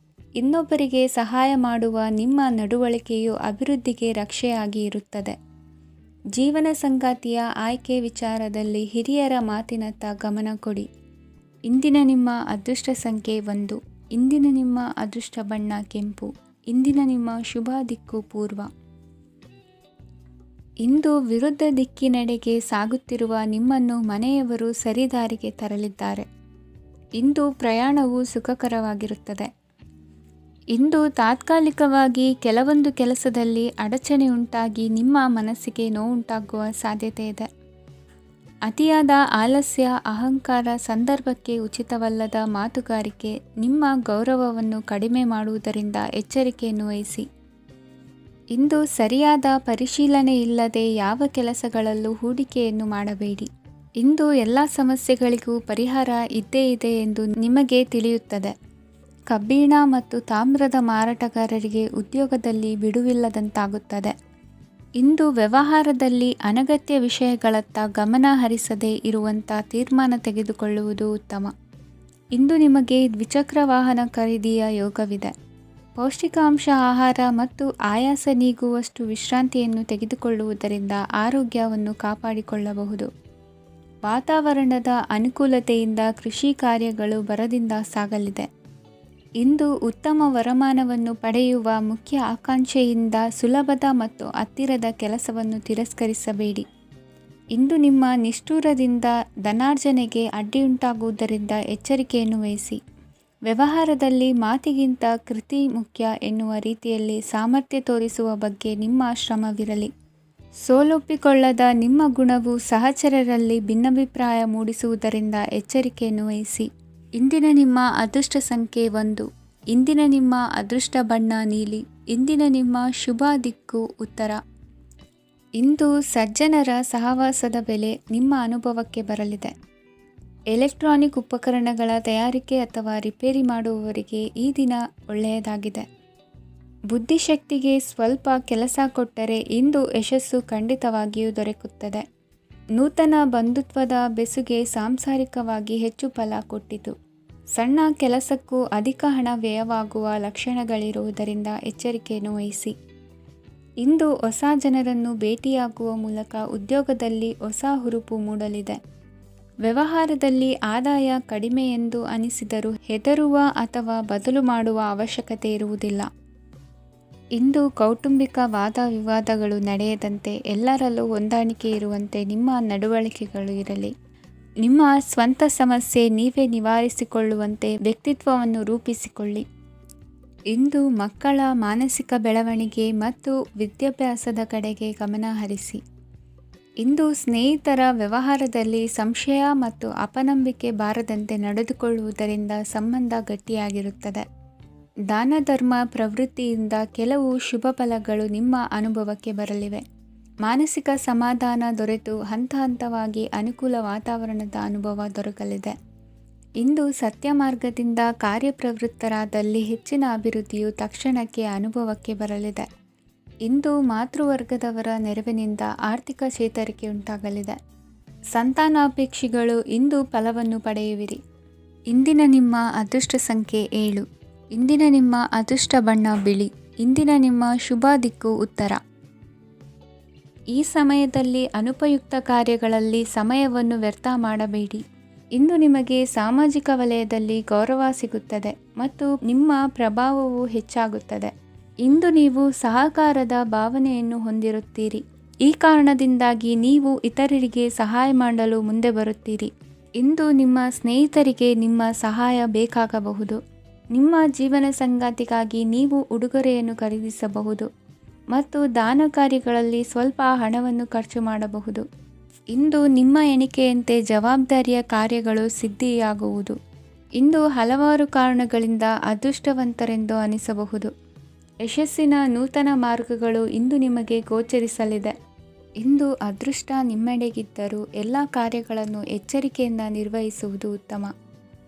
ಇನ್ನೊಬ್ಬರಿಗೆ ಸಹಾಯ ಮಾಡುವ ನಿಮ್ಮ ನಡವಳಿಕೆಯು ಅಭಿವೃದ್ಧಿಗೆ ರಕ್ಷೆಯಾಗಿ ಇರುತ್ತದೆ. ಜೀವನ ಸಂಗಾತಿಯ ಆಯ್ಕೆ ವಿಚಾರದಲ್ಲಿ ಹಿರಿಯರ ಮಾತಿನತ್ತ ಗಮನ ಕೊಡಿ. ಇಂದಿನ ನಿಮ್ಮ ಅದೃಷ್ಟ ಸಂಖ್ಯೆ 1. ಇಂದಿನ ನಿಮ್ಮ ಅದೃಷ್ಟ ಬಣ್ಣ ಕೆಂಪು. ಇಂದಿನ ನಿಮ್ಮ ಶುಭ ದಿಕ್ಕು ಪೂರ್ವ. ಇಂದು ವಿರುದ್ಧ ದಿಕ್ಕಿನೆಡೆಗೆ ಸಾಗುತ್ತಿರುವ ನಿಮ್ಮನ್ನು ಮನೆಯವರು ಸರಿದಾರಿಗೆ ತರಲಿದ್ದಾರೆ. ಇಂದು ಪ್ರಯಾಣವು ಸುಖಕರವಾಗಿರುತ್ತದೆ. ಇಂದು ತಾತ್ಕಾಲಿಕವಾಗಿ ಕೆಲವೊಂದು ಕೆಲಸದಲ್ಲಿ ಅಡಚಣೆ ಉಂಟಾಗಿ ನಿಮ್ಮ ಮನಸ್ಸಿಗೆ ನೋವುಂಟಾಗುವ ಸಾಧ್ಯತೆ ಇದೆ. ಅತಿಯಾದ ಆಲಸ್ಯ, ಅಹಂಕಾರ, ಸಂದರ್ಭಕ್ಕೆ ಉಚಿತವಲ್ಲದ ಮಾತುಗಾರಿಕೆ ನಿಮ್ಮ ಗೌರವವನ್ನು ಕಡಿಮೆ ಮಾಡುವುದರಿಂದ ಎಚ್ಚರಿಕೆಯನ್ನು ವಹಿಸಿ. ಇಂದು ಸರಿಯಾದ ಪರಿಶೀಲನೆ ಇಲ್ಲದೆ ಯಾವ ಕೆಲಸಗಳಲ್ಲೂ ಹೂಡಿಕೆಯನ್ನು ಮಾಡಬೇಡಿ. ಇಂದು ಎಲ್ಲ ಸಮಸ್ಯೆಗಳಿಗೂ ಪರಿಹಾರ ಇದ್ದೇ ಇದೆ ಎಂದು ನಿಮಗೆ ತಿಳಿಯುತ್ತದೆ. ಕಬ್ಬಿಣ ಮತ್ತು ತಾಮ್ರದ ಮಾರಾಟಗಾರರಿಗೆ ಉದ್ಯೋಗದಲ್ಲಿ ಬಿಡುವಿಲ್ಲದಂತಾಗುತ್ತದೆ. ಇಂದು ವ್ಯವಹಾರದಲ್ಲಿ ಅನಗತ್ಯ ವಿಷಯಗಳತ್ತ ಗಮನ ಹರಿಸದೇ ಇರುವಂಥ ತೀರ್ಮಾನ ತೆಗೆದುಕೊಳ್ಳುವುದು ಉತ್ತಮ. ಇಂದು ನಿಮಗೆ ದ್ವಿಚಕ್ರ ವಾಹನ ಖರೀದಿಯ ಯೋಗವಿದೆ. ಪೌಷ್ಟಿಕಾಂಶ ಆಹಾರ ಮತ್ತು ಆಯಾಸ ನೀಗುವಷ್ಟು ವಿಶ್ರಾಂತಿಯನ್ನು ತೆಗೆದುಕೊಳ್ಳುವುದರಿಂದ ಆರೋಗ್ಯವನ್ನು ಕಾಪಾಡಿಕೊಳ್ಳಬಹುದು. ವಾತಾವರಣದ ಅನುಕೂಲತೆಯಿಂದ ಕೃಷಿ ಕಾರ್ಯಗಳು ಬರದಿಂದ ಸಾಗಲಿದೆ. ಇಂದು ಉತ್ತಮ ವರಮಾನವನ್ನು ಪಡೆಯುವ ಮುಖ್ಯ ಆಕಾಂಕ್ಷೆಯಿಂದ ಸುಲಭದ ಮತ್ತು ಹತ್ತಿರದ ಕೆಲಸವನ್ನು ತಿರಸ್ಕರಿಸಬೇಡಿ. ಇಂದು ನಿಮ್ಮ ನಿಷ್ಠುರದಿಂದ ಧನಾರ್ಜನೆಗೆ ಅಡ್ಡಿಯುಂಟಾಗುವುದರಿಂದ ಎಚ್ಚರಿಕೆಯನ್ನು ವಹಿಸಿ. ವ್ಯವಹಾರದಲ್ಲಿ ಮಾತಿಗಿಂತ ಕೃತಿ ಮುಖ್ಯ ಎನ್ನುವ ರೀತಿಯಲ್ಲಿ ಸಾಮರ್ಥ್ಯ ತೋರಿಸುವ ಬಗ್ಗೆ ನಿಮ್ಮ ಶ್ರಮವಿರಲಿ. ಸೋಲೊಪ್ಪಿಕೊಳ್ಳದ ನಿಮ್ಮ ಗುಣವು ಸಹಚರರಲ್ಲಿ ಭಿನ್ನಾಭಿಪ್ರಾಯ ಮೂಡಿಸುವುದರಿಂದ ಎಚ್ಚರಿಕೆಯನ್ನು ವಹಿಸಿ. ಇಂದಿನ ನಿಮ್ಮ ಅದೃಷ್ಟ ಸಂಖ್ಯೆ 1. ಇಂದಿನ ನಿಮ್ಮ ಅದೃಷ್ಟ ಬಣ್ಣ ನೀಲಿ. ಇಂದಿನ ನಿಮ್ಮ ಶುಭ ದಿಕ್ಕು ಉತ್ತರ. ಇಂದು ಸಜ್ಜನರ ಸಹವಾಸದ ಬೆಲೆ ನಿಮ್ಮ ಅನುಭವಕ್ಕೆ ಬರಲಿದೆ. ಎಲೆಕ್ಟ್ರಾನಿಕ್ ಉಪಕರಣಗಳ ತಯಾರಿಕೆ ಅಥವಾ ರಿಪೇರಿ ಮಾಡುವವರಿಗೆ ಈ ದಿನ ಒಳ್ಳೆಯದಾಗಿದೆ. ಬುದ್ಧಿಶಕ್ತಿಗೆ ಸ್ವಲ್ಪ ಕೆಲಸ ಕೊಟ್ಟರೆ ಇಂದು ಯಶಸ್ಸು ಖಂಡಿತವಾಗಿಯೂ ದೊರಕುತ್ತದೆ. ನೂತನ ಬಂಧುತ್ವದ ಬೆಸುಗೆ ಸಾಂಸಾರಿಕವಾಗಿ ಹೆಚ್ಚು ಫಲ ಕೊಟ್ಟಿತು. ಸಣ್ಣ ಕೆಲಸಕ್ಕೂ ಅಧಿಕ ಹಣ ವ್ಯಯವಾಗುವ ಲಕ್ಷಣಗಳಿರುವುದರಿಂದ ಎಚ್ಚರಿಕೆಯನ್ನು ವಹಿಸಿ. ಇಂದು ಹೊಸ ಜನರನ್ನು ಭೇಟಿಯಾಗುವ ಮೂಲಕ ಉದ್ಯೋಗದಲ್ಲಿ ಹೊಸ ಹುರುಪು ಮೂಡಲಿದೆ. ವ್ಯವಹಾರದಲ್ಲಿ ಆದಾಯ ಕಡಿಮೆ ಎಂದು ಅನಿಸಿದರೂ ಹೆದರುವ ಅಥವಾ ಬದಲು ಮಾಡುವ ಅವಶ್ಯಕತೆ ಇರುವುದಿಲ್ಲ. ಇಂದು ಕೌಟುಂಬಿಕ ವಾದ ವಿವಾದಗಳು ನಡೆಯದಂತೆ ಎಲ್ಲರಲ್ಲೂ ಹೊಂದಾಣಿಕೆ ಇರುವಂತೆ ನಿಮ್ಮ ನಡವಳಿಕೆಗಳು ಇರಲಿ. ನಿಮ್ಮ ಸ್ವಂತ ಸಮಸ್ಯೆ ನೀವೇ ನಿವಾರಿಸಿಕೊಳ್ಳುವಂತೆ ವ್ಯಕ್ತಿತ್ವವನ್ನು ರೂಪಿಸಿಕೊಳ್ಳಿ. ಇಂದು ಮಕ್ಕಳ ಮಾನಸಿಕ ಬೆಳವಣಿಗೆ ಮತ್ತು ವಿದ್ಯಾಭ್ಯಾಸದ ಕಡೆಗೆ ಗಮನ ಹರಿಸಿ. ಇಂದು ಸ್ನೇಹಿತರ ವ್ಯವಹಾರದಲ್ಲಿ ಸಂಶಯ ಮತ್ತು ಅಪನಂಬಿಕೆ ಬಾರದಂತೆ ನಡೆದುಕೊಳ್ಳುವುದರಿಂದ ಸಂಬಂಧ ಗಟ್ಟಿಯಾಗಿರುತ್ತದೆ. ದಾನ ಧರ್ಮ ಪ್ರವೃತ್ತಿಯಿಂದ ಕೆಲವು ಶುಭ ಫಲಗಳು ನಿಮ್ಮ ಅನುಭವಕ್ಕೆ ಬರಲಿವೆ. ಮಾನಸಿಕ ಸಮಾಧಾನ ದೊರೆತು ಹಂತ ಹಂತವಾಗಿ ಅನುಕೂಲ ವಾತಾವರಣದ ಅನುಭವ ದೊರಕಲಿದೆ. ಇಂದು ಸತ್ಯ ಮಾರ್ಗದಿಂದ ಕಾರ್ಯಪ್ರವೃತ್ತರಾದಲ್ಲಿ ಹೆಚ್ಚಿನ ಅಭಿವೃದ್ಧಿಯು ತಕ್ಷಣಕ್ಕೆ ಅನುಭವಕ್ಕೆ ಬರಲಿದೆ. ಇಂದು ಮಾತೃವರ್ಗದವರ ನೆರವಿನಿಂದ ಆರ್ಥಿಕ ಚೇತರಿಕೆ ಉಂಟಾಗಲಿದೆ. ಸಂತಾನಾಪೇಕ್ಷಿಗಳು ಇಂದು ಫಲವನ್ನು ಪಡೆಯುವಿರಿ. ಇಂದಿನ ನಿಮ್ಮ ಅದೃಷ್ಟ ಸಂಖ್ಯೆ 7. ಇಂದಿನ ನಿಮ್ಮ ಅದೃಷ್ಟ ಬಣ್ಣ ಬಿಳಿ. ಇಂದಿನ ನಿಮ್ಮ ಶುಭ ದಿಕ್ಕು ಉತ್ತರ. ಈ ಸಮಯದಲ್ಲಿ ಅನುಪಯುಕ್ತ ಕಾರ್ಯಗಳಲ್ಲಿ ಸಮಯವನ್ನು ವ್ಯರ್ಥ ಮಾಡಬೇಡಿ. ಇಂದು ನಿಮಗೆ ಸಾಮಾಜಿಕ ವಲಯದಲ್ಲಿ ಗೌರವ ಸಿಗುತ್ತದೆ ಮತ್ತು ನಿಮ್ಮ ಪ್ರಭಾವವು ಹೆಚ್ಚಾಗುತ್ತದೆ. ಇಂದು ನೀವು ಸಹಕಾರದ ಭಾವನೆಯನ್ನು ಹೊಂದಿರುತ್ತೀರಿ. ಈ ಕಾರಣದಿಂದಾಗಿ ನೀವು ಇತರರಿಗೆ ಸಹಾಯ ಮಾಡಲು ಮುಂದೆ ಬರುತ್ತೀರಿ. ಇಂದು ನಿಮ್ಮ ಸ್ನೇಹಿತರಿಗೆ ನಿಮ್ಮ ಸಹಾಯ ಬೇಕಾಗಬಹುದು. ನಿಮ್ಮ ಜೀವನ ಸಂಗಾತಿಗಾಗಿ ನೀವು ಉಡುಗೊರೆಯನ್ನು ಖರೀದಿಸಬಹುದು ಮತ್ತು ದಾನ ಕಾರ್ಯಗಳಲ್ಲಿ ಸ್ವಲ್ಪ ಹಣವನ್ನು ಖರ್ಚು ಮಾಡಬಹುದು. ಇಂದು ನಿಮ್ಮ ಎಣಿಕೆಯಂತೆ ಜವಾಬ್ದಾರಿಯ ಕಾರ್ಯಗಳು ಸಿದ್ಧಿಯಾಗುವುದು. ಇಂದು ಹಲವಾರು ಕಾರಣಗಳಿಂದ ಅದೃಷ್ಟವಂತರೆಂದು ಅನಿಸಬಹುದು. ಯಶಸ್ಸಿನ ನೂತನ ಮಾರ್ಗಗಳು ಇಂದು ನಿಮಗೆ ಗೋಚರಿಸಲಿದೆ. ಇಂದು ಅದೃಷ್ಟ ನಿಮ್ಮೆಡೆಗಿದ್ದರೂ ಎಲ್ಲ ಕಾರ್ಯಗಳನ್ನು ಎಚ್ಚರಿಕೆಯಿಂದ ನಿರ್ವಹಿಸುವುದು ಉತ್ತಮ.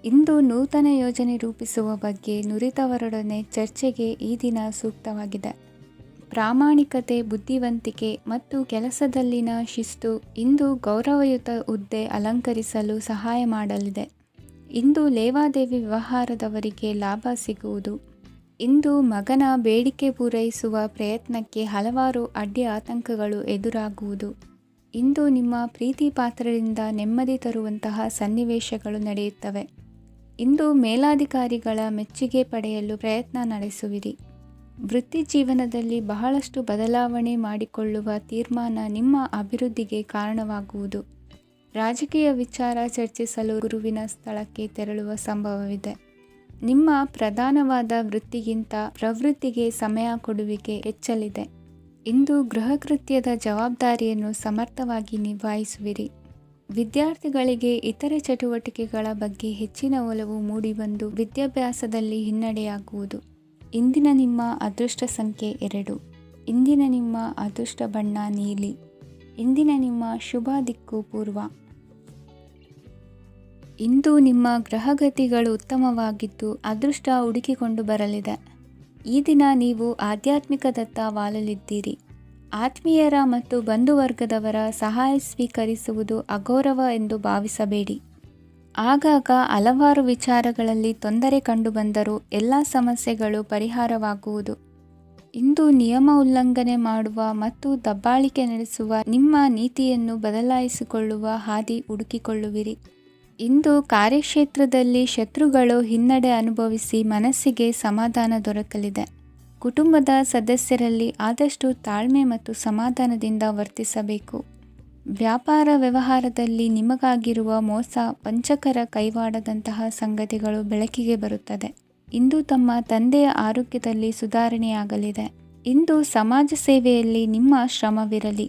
ಇಂದು ನೂತನ ಯೋಜನೆ ರೂಪಿಸುವ ಬಗ್ಗೆ ನುರಿತವರೊಡನೆ ಚರ್ಚೆಗೆ ಈ ದಿನ ಸೂಕ್ತವಾಗಿದೆ. ಪ್ರಾಮಾಣಿಕತೆ, ಬುದ್ಧಿವಂತಿಕೆ ಮತ್ತು ಕೆಲಸದಲ್ಲಿನ ಶಿಸ್ತು ಇಂದು ಗೌರವಯುತ ಹುದ್ದೆ ಅಲಂಕರಿಸಲು ಸಹಾಯ ಮಾಡಲಿದೆ. ಇಂದು ಲೇವಾದೇವಿ ವ್ಯವಹಾರದವರಿಗೆ ಲಾಭ ಸಿಗುವುದು. ಇಂದು ಮಗನ ಬೇಡಿಕೆ ಪೂರೈಸುವ ಪ್ರಯತ್ನಕ್ಕೆ ಹಲವಾರು ಅಡ್ಡಿ ಆತಂಕಗಳು ಎದುರಾಗುವುದು. ಇಂದು ನಿಮ್ಮ ಪ್ರೀತಿ ಪಾತ್ರರಿಂದ ನೆಮ್ಮದಿ ತರುವಂತಹ ಸನ್ನಿವೇಶಗಳು ನಡೆಯುತ್ತವೆ. ಇಂದು ಮೇಲಾಧಿಕಾರಿಗಳ ಮೆಚ್ಚುಗೆ ಪಡೆಯಲು ಪ್ರಯತ್ನ ನಡೆಸುವಿರಿ. ವೃತ್ತಿ ಜೀವನದಲ್ಲಿ ಬಹಳಷ್ಟು ಬದಲಾವಣೆ ಮಾಡಿಕೊಳ್ಳುವ ತೀರ್ಮಾನ ನಿಮ್ಮ ಅಭಿವೃದ್ಧಿಗೆ ಕಾರಣವಾಗುವುದು. ರಾಜಕೀಯ ವಿಚಾರ ಚರ್ಚಿಸಲು ಗುರುವಿನ ಸ್ಥಳಕ್ಕೆ ತೆರಳುವ ಸಂಭವವಿದೆ. ನಿಮ್ಮ ಪ್ರಧಾನವಾದ ವೃತ್ತಿಗಿಂತ ಪ್ರವೃತ್ತಿಗೆ ಸಮಯ ಕೊಡುವಿಕೆ ಹೆಚ್ಚಲಿದೆ. ಇಂದು ಗೃಹ ಕೃತ್ಯದ ಜವಾಬ್ದಾರಿಯನ್ನು ಸಮರ್ಥವಾಗಿ ನಿಭಾಯಿಸುವಿರಿ. ವಿದ್ಯಾರ್ಥಿಗಳಿಗೆ ಇತರೆ ಚಟುವಟಿಕೆಗಳ ಬಗ್ಗೆ ಹೆಚ್ಚಿನ ಒಲವು ಮೂಡಿಬಂದು ವಿದ್ಯಾಭ್ಯಾಸದಲ್ಲಿ ಹಿನ್ನಡೆಯಾಗುವುದು. ಇಂದಿನ ನಿಮ್ಮ ಅದೃಷ್ಟ ಸಂಖ್ಯೆ 2. ಇಂದಿನ ನಿಮ್ಮ ಅದೃಷ್ಟ ಬಣ್ಣ ನೀಲಿ. ಇಂದಿನ ನಿಮ್ಮ ಶುಭ ದಿಕ್ಕು ಪೂರ್ವ. ಇಂದು ನಿಮ್ಮ ಗ್ರಹಗತಿಗಳು ಉತ್ತಮವಾಗಿದ್ದು ಅದೃಷ್ಟ ಹುಡುಕಿಕೊಂಡು ಬರಲಿದೆ. ಈ ದಿನ ನೀವು ಆಧ್ಯಾತ್ಮಿಕದತ್ತ ವಾಲಲಿದ್ದೀರಿ. ಆತ್ಮೀಯರ ಮತ್ತು ಬಂಧುವರ್ಗದವರ ಸಹಾಯ ಸ್ವೀಕರಿಸುವುದು ಅಗೌರವ ಎಂದು ಭಾವಿಸಬೇಡಿ. ಆಗಾಗ ಹಲವಾರು ವಿಚಾರಗಳಲ್ಲಿ ತೊಂದರೆ ಕಂಡುಬಂದರೂ ಎಲ್ಲ ಸಮಸ್ಯೆಗಳು ಪರಿಹಾರವಾಗುವುದು. ಇಂದು ನಿಯಮ ಉಲ್ಲಂಘನೆ ಮಾಡುವ ಮತ್ತು ದಬ್ಬಾಳಿಕೆ ನಡೆಸುವ ನಿಮ್ಮ ನೀತಿಯನ್ನು ಬದಲಾಯಿಸಿಕೊಳ್ಳುವ ಹಾದಿ ಹುಡುಕಿಕೊಳ್ಳುವಿರಿ. ಇಂದು ಕಾರ್ಯಕ್ಷೇತ್ರದಲ್ಲಿ ಶತ್ರುಗಳು ಹಿನ್ನಡೆ ಅನುಭವಿಸಿ ಮನಸ್ಸಿಗೆ ಸಮಾಧಾನ ದೊರಕಲಿದೆ. ಕುಟುಂಬದ ಸದಸ್ಯರಲ್ಲಿ ಆದಷ್ಟು ತಾಳ್ಮೆ ಮತ್ತು ಸಮಾಧಾನದಿಂದ ವರ್ತಿಸಬೇಕು. ವ್ಯಾಪಾರ ವ್ಯವಹಾರದಲ್ಲಿ ನಿಮಗಾಗಿರುವ ಮೋಸ, ವಂಚಕರ ಕೈವಾಡದಂತಹ ಸಂಗತಿಗಳು ಬೆಳಕಿಗೆ ಬರುತ್ತದೆ. ಇಂದು ತಮ್ಮ ತಂದೆಯ ಆರೋಗ್ಯದಲ್ಲಿ ಸುಧಾರಣೆಯಾಗಲಿದೆ. ಇಂದು ಸಮಾಜ ಸೇವೆಯಲ್ಲಿ ನಿಮ್ಮ ಶ್ರಮವಿರಲಿ.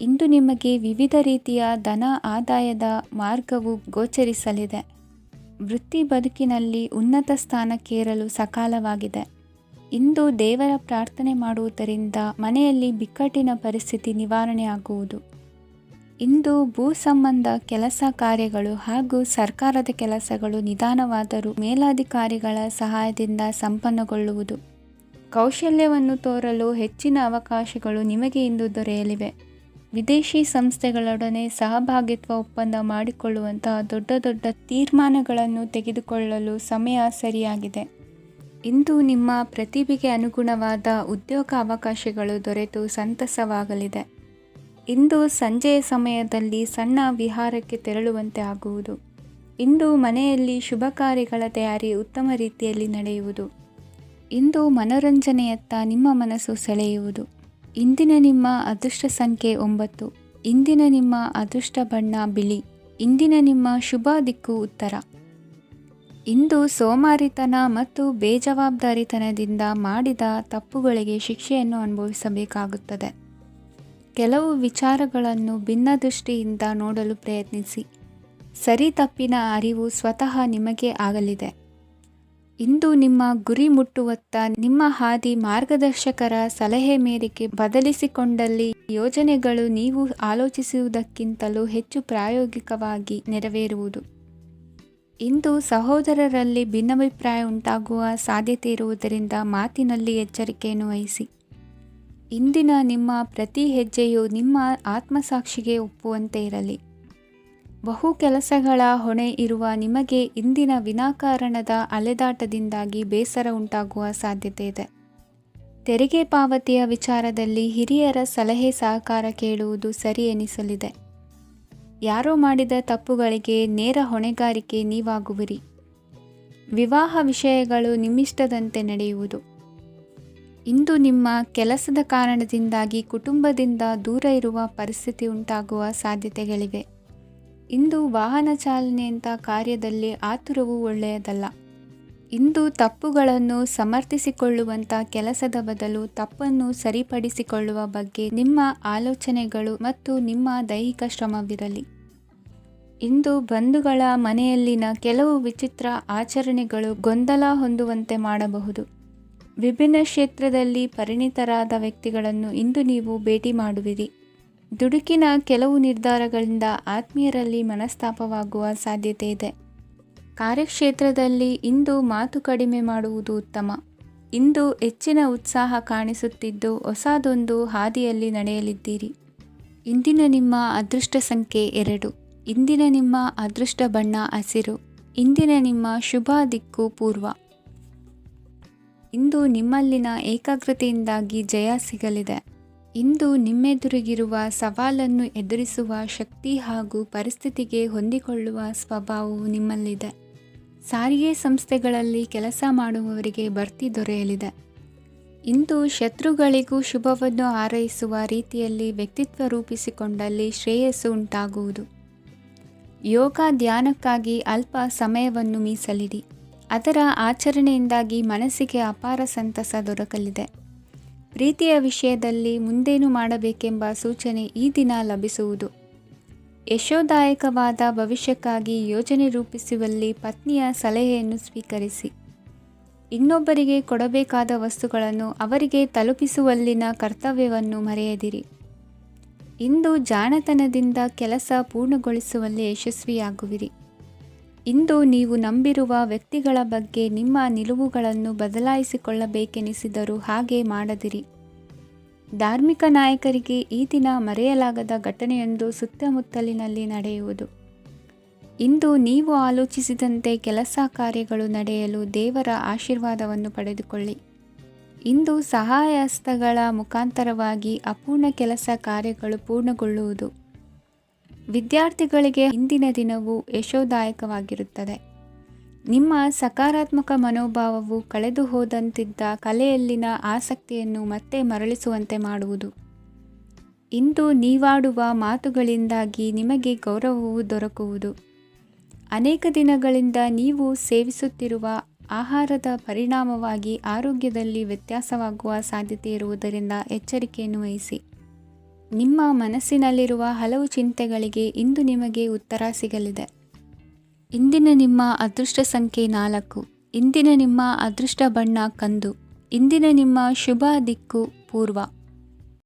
ಇಂದು ನಿಮಗೆ ವಿವಿಧ ರೀತಿಯ ಧನ ಆದಾಯದ ಮಾರ್ಗವು ಗೋಚರಿಸಲಿದೆ. ವೃತ್ತಿ ಬದುಕಿನಲ್ಲಿ ಉನ್ನತ ಸ್ಥಾನಕ್ಕೇರಲು ಸಕಾಲವಾಗಿದೆ. ಇಂದು ದೇವರ ಪ್ರಾರ್ಥನೆ ಮಾಡುವುದರಿಂದ ಮನೆಯಲ್ಲಿ ಬಿಕ್ಕಟ್ಟಿನ ಪರಿಸ್ಥಿತಿ ನಿವಾರಣೆಯಾಗುವುದು. ಇಂದು ಭೂ ಸಂಬಂಧ ಕೆಲಸ ಕಾರ್ಯಗಳು ಹಾಗೂ ಸರ್ಕಾರದ ಕೆಲಸಗಳು ನಿಧಾನವಾದರೂ ಮೇಲಾಧಿಕಾರಿಗಳ ಸಹಾಯದಿಂದ ಸಂಪನ್ನಗೊಳ್ಳುವುದು. ಕೌಶಲ್ಯವನ್ನು ತೋರಲು ಹೆಚ್ಚಿನ ಅವಕಾಶಗಳು ನಿಮಗೆ ಇಂದು ದೊರೆಯಲಿವೆ. ವಿದೇಶಿ ಸಂಸ್ಥೆಗಳೊಡನೆ ಸಹಭಾಗಿತ್ವ ಒಪ್ಪಂದ ಮಾಡಿಕೊಳ್ಳುವಂತಹ ದೊಡ್ಡ ದೊಡ್ಡ ತೀರ್ಮಾನಗಳನ್ನು ತೆಗೆದುಕೊಳ್ಳಲು ಸಮಯ ಸರಿಯಾಗಿದೆ. ಇಂದು ನಿಮ್ಮ ಪ್ರತಿಭೆಗೆ ಅನುಗುಣವಾದ ಉದ್ಯೋಗ ಅವಕಾಶಗಳು ದೊರೆತು ಸಂತಸವಾಗಲಿದೆ. ಇಂದು ಸಂಜೆಯ ಸಮಯದಲ್ಲಿ ಸಣ್ಣ ವಿಹಾರಕ್ಕೆ ತೆರಳುವಂತೆ ಆಗುವುದು. ಇಂದು ಮನೆಯಲ್ಲಿ ಶುಭ ಕಾರ್ಯಗಳ ತಯಾರಿ ಉತ್ತಮ ರೀತಿಯಲ್ಲಿ ನಡೆಯುವುದು. ಇಂದು ಮನೋರಂಜನೆಯತ್ತ ನಿಮ್ಮ ಮನಸ್ಸು ಸೆಳೆಯುವುದು. ಇಂದಿನ ನಿಮ್ಮ ಅದೃಷ್ಟ ಸಂಖ್ಯೆ 9. ಇಂದಿನ ನಿಮ್ಮ ಅದೃಷ್ಟ ಬಣ್ಣ ಬಿಳಿ. ಇಂದಿನ ನಿಮ್ಮ ಶುಭ ದಿಕ್ಕು ಉತ್ತರ. ಇಂದು ಸೋಮಾರಿತನ ಮತ್ತು ಬೇಜವಾಬ್ದಾರಿತನದಿಂದ ಮಾಡಿದ ತಪ್ಪುಗಳಿಗೆ ಶಿಕ್ಷೆಯನ್ನು ಅನುಭವಿಸಬೇಕಾಗುತ್ತದೆ. ಕೆಲವು ವಿಚಾರಗಳನ್ನು ಭಿನ್ನ ದೃಷ್ಟಿಯಿಂದ ನೋಡಲು ಪ್ರಯತ್ನಿಸಿ. ಸರಿ ತಪ್ಪಿನ ಅರಿವು ಸ್ವತಃ ನಿಮಗೆ ಆಗಲಿದೆ. ಇಂದು ನಿಮ್ಮ ಗುರಿ ಮುಟ್ಟುವತ್ತ ನಿಮ್ಮ ಹಾದಿ ಮಾರ್ಗದರ್ಶಕರ ಸಲಹೆ ಮೇರೆಗೆ ಬದಲಿಸಿಕೊಂಡಲ್ಲಿ ಯೋಜನೆಗಳು ನೀವು ಆಲೋಚಿಸುವುದಕ್ಕಿಂತಲೂ ಹೆಚ್ಚು ಪ್ರಾಯೋಗಿಕವಾಗಿ ನೆರವೇರುವುದು. ಇಂದು ಸಹೋದರರಲ್ಲಿ ಭಿನ್ನಾಭಿಪ್ರಾಯ ಉಂಟಾಗುವ ಸಾಧ್ಯತೆ ಇರುವುದರಿಂದ ಮಾತಿನಲ್ಲಿ ಎಚ್ಚರಿಕೆಯನ್ನು ವಹಿಸಿ. ಇಂದಿನ ನಿಮ್ಮ ಪ್ರತಿ ಹೆಜ್ಜೆಯು ನಿಮ್ಮ ಆತ್ಮಸಾಕ್ಷಿಗೆ ಒಪ್ಪುವಂತೆ ಇರಲಿ. ಬಹು ಕೆಲಸಗಳ ಹೊಣೆ ಇರುವ ನಿಮಗೆ ಇಂದಿನ ವಿನಾಕಾರಣದ ಅಲೆದಾಟದಿಂದಾಗಿ ಬೇಸರ ಉಂಟಾಗುವ ಸಾಧ್ಯತೆ ಇದೆ. ತೆರಿಗೆ ಪಾವತಿಯ ವಿಚಾರದಲ್ಲಿ ಹಿರಿಯರ ಸಲಹೆ ಸಹಕಾರ ಕೇಳುವುದು ಸರಿ ಎನಿಸಲಿದೆ. ಯಾರೋ ಮಾಡಿದ ತಪ್ಪುಗಳಿಗೆ ನೇರ ಹೊಣೆಗಾರಿಕೆ ನೀವಾಗುವಿರಿ. ವಿವಾಹ ವಿಷಯಗಳು ನಿಮ್ಮಿಷ್ಟದಂತೆ ನಡೆಯುವುದು. ಇಂದು ನಿಮ್ಮ ಕೆಲಸದ ಕಾರಣದಿಂದಾಗಿ ಕುಟುಂಬದಿಂದ ದೂರ ಇರುವ ಪರಿಸ್ಥಿತಿ ಉಂಟಾಗುವ ಸಾಧ್ಯತೆಗಳಿವೆ. ಇಂದು ವಾಹನ ಚಾಲನೆಯಂಥ ಕಾರ್ಯದಲ್ಲಿ ಆತುರವು ಒಳ್ಳೆಯದಲ್ಲ. ಇಂದು ತಪ್ಪುಗಳನ್ನು ಸಮರ್ಥಿಸಿಕೊಳ್ಳುವಂಥ ಕೆಲಸದ ಬದಲು ತಪ್ಪನ್ನು ಸರಿಪಡಿಸಿಕೊಳ್ಳುವ ಬಗ್ಗೆ ನಿಮ್ಮ ಆಲೋಚನೆಗಳು ಮತ್ತು ನಿಮ್ಮ ದೈಹಿಕ ಶ್ರಮವಿರಲಿ. ಇಂದು ಬಂಧುಗಳ ಮನೆಯಲ್ಲಿನ ಕೆಲವು ವಿಚಿತ್ರ ಆಚರಣೆಗಳು ಗೊಂದಲ ಹೊಂದುವಂತೆ ಮಾಡಬಹುದು. ವಿಭಿನ್ನ ಕ್ಷೇತ್ರದಲ್ಲಿ ಪರಿಣಿತರಾದ ವ್ಯಕ್ತಿಗಳನ್ನು ಇಂದು ನೀವು ಭೇಟಿ ಮಾಡುವಿರಿ. ದುಡುಕಿನ ಕೆಲವು ನಿರ್ಧಾರಗಳಿಂದ ಆತ್ಮೀಯರಲ್ಲಿ ಮನಸ್ತಾಪವಾಗುವ ಸಾಧ್ಯತೆ ಇದೆ. ಕಾರ್ಯಕ್ಷೇತ್ರದಲ್ಲಿ ಇಂದು ಮಾತು ಕಡಿಮೆ ಮಾಡುವುದು ಉತ್ತಮ. ಇಂದು ಹೆಚ್ಚಿನ ಉತ್ಸಾಹ ಕಾಣಿಸುತ್ತಿದ್ದು ಹೊಸದೊಂದು ಹಾದಿಯಲ್ಲಿ ನಡೆಯಲಿದ್ದೀರಿ. ಇಂದಿನ ನಿಮ್ಮ ಅದೃಷ್ಟ ಸಂಖ್ಯೆ 2. ಇಂದಿನ ನಿಮ್ಮ ಅದೃಷ್ಟ ಬಣ್ಣ ಹಸಿರು. ಇಂದಿನ ನಿಮ್ಮ ಶುಭ ದಿಕ್ಕು ಪೂರ್ವ. ಇಂದು ನಿಮ್ಮಲ್ಲಿನ ಏಕಾಗ್ರತೆಯಿಂದಾಗಿ ಜಯ ಸಿಗಲಿದೆ. ಇಂದು ನಿಮ್ಮೆದುರಿಗಿರುವ ಸವಾಲನ್ನು ಎದುರಿಸುವ ಶಕ್ತಿ ಹಾಗೂ ಪರಿಸ್ಥಿತಿಗೆ ಹೊಂದಿಕೊಳ್ಳುವ ಸ್ವಭಾವವು ನಿಮ್ಮಲ್ಲಿದೆ. ಸಾರಿಗೆ ಸಂಸ್ಥೆಗಳಲ್ಲಿ ಕೆಲಸ ಮಾಡುವವರಿಗೆ ಬಡ್ತಿ ದೊರೆಯಲಿದೆ. ಇಂದು ಶತ್ರುಗಳಿಗೂ ಶುಭವನ್ನು ಹಾರೈಸುವ ರೀತಿಯಲ್ಲಿ ವ್ಯಕ್ತಿತ್ವ ರೂಪಿಸಿಕೊಂಡಲ್ಲಿ ಶ್ರೇಯಸ್ಸು ಉಂಟಾಗುವುದು. ಯೋಗ ಧ್ಯಾನಕ್ಕಾಗಿ ಅಲ್ಪ ಸಮಯವನ್ನು ಮೀಸಲಿಡಿ. ಅದರ ಆಚರಣೆಯಿಂದಾಗಿ ಮನಸ್ಸಿಗೆ ಅಪಾರ ಸಂತಸ ದೊರಕಲಿದೆ. ಪ್ರೀತಿಯ ವಿಷಯದಲ್ಲಿ ಮುಂದೇನು ಮಾಡಬೇಕೆಂಬ ಸೂಚನೆ ಈ ದಿನ ಲಭಿಸುವುದು. ಯಶೋದಾಯಕವಾದ ಭವಿಷ್ಯಕ್ಕಾಗಿ ಯೋಜನೆ ರೂಪಿಸುವಲ್ಲಿ ಪತ್ನಿಯ ಸಲಹೆಯನ್ನು ಸ್ವೀಕರಿಸಿ. ಇನ್ನೊಬ್ಬರಿಗೆ ಕೊಡಬೇಕಾದ ವಸ್ತುಗಳನ್ನು ಅವರಿಗೆ ತಲುಪಿಸುವಲ್ಲಿನ ಕರ್ತವ್ಯವನ್ನು ಮರೆಯದಿರಿ. ಇಂದು ಜಾಣತನದಿಂದ ಕೆಲಸ ಪೂರ್ಣಗೊಳಿಸುವಲ್ಲಿ ಯಶಸ್ವಿಯಾಗುವಿರಿ. ಇಂದು ನೀವು ನಂಬಿರುವ ವ್ಯಕ್ತಿಗಳ ಬಗ್ಗೆ ನಿಮ್ಮ ನಿಲುವುಗಳನ್ನು ಬದಲಾಯಿಸಿಕೊಳ್ಳಬೇಕೆನಿಸಿದರೂ ಹಾಗೆ ಮಾಡದಿರಿ. ಧಾರ್ಮಿಕ ನಾಯಕರಿಗೆ ಈ ದಿನ ಮರೆಯಲಾಗದ ಘಟನೆಯೊಂದು ಸುತ್ತಮುತ್ತಲಿನಲ್ಲಿ ನಡೆಯುವುದು. ಇಂದು ನೀವು ಆಲೋಚಿಸಿದಂತೆ ಕೆಲಸ ಕಾರ್ಯಗಳು ನಡೆಯಲು ದೇವರ ಆಶೀರ್ವಾದವನ್ನು ಪಡೆದುಕೊಳ್ಳಿ. ಇಂದು ಸಹಾಯ ಹಸ್ತಗಳ ಮುಖಾಂತರವಾಗಿ ಅಪೂರ್ಣ ಕೆಲಸ ಕಾರ್ಯಗಳು ಪೂರ್ಣಗೊಳ್ಳುವುದು. ವಿದ್ಯಾರ್ಥಿಗಳಿಗೆ ಇಂದಿನ ದಿನವು ಯಶೋದಾಯಕವಾಗಿರುತ್ತದೆ. ನಿಮ್ಮ ಸಕಾರಾತ್ಮಕ ಮನೋಭಾವವು ಕಳೆದು ಹೋದಂತಿದ್ದ ಕಲೆಯಲ್ಲಿನ ಆಸಕ್ತಿಯನ್ನು ಮತ್ತೆ ಮರಳಿಸುವಂತೆ ಮಾಡುವುದು. ಇಂದು ನೀವಾಡುವ ಮಾತುಗಳಿಂದಾಗಿ ನಿಮಗೆ ಗೌರವವು ದೊರಕುವುದು. ಅನೇಕ ದಿನಗಳಿಂದ ನೀವು ಸೇವಿಸುತ್ತಿರುವ ಆಹಾರದ ಪರಿಣಾಮವಾಗಿ ಆರೋಗ್ಯದಲ್ಲಿ ವ್ಯತ್ಯಾಸವಾಗುವ ಸಾಧ್ಯತೆ ಇರುವುದರಿಂದ ಎಚ್ಚರಿಕೆಯನ್ನು ವಹಿಸಿ. ನಿಮ್ಮ ಮನಸ್ಸಿನಲ್ಲಿರುವ ಹಲವು ಚಿಂತೆಗಳಿಗೆ ಇಂದು ನಿಮಗೆ ಉತ್ತರ ಸಿಗಲಿದೆ. ಇಂದಿನ ನಿಮ್ಮ ಅದೃಷ್ಟ ಸಂಖ್ಯೆ 4. ಇಂದಿನ ನಿಮ್ಮ ಅದೃಷ್ಟ ಬಣ್ಣ ಕಂದು. ಇಂದಿನ ನಿಮ್ಮ ಶುಭ ದಿಕ್ಕು ಪೂರ್ವ.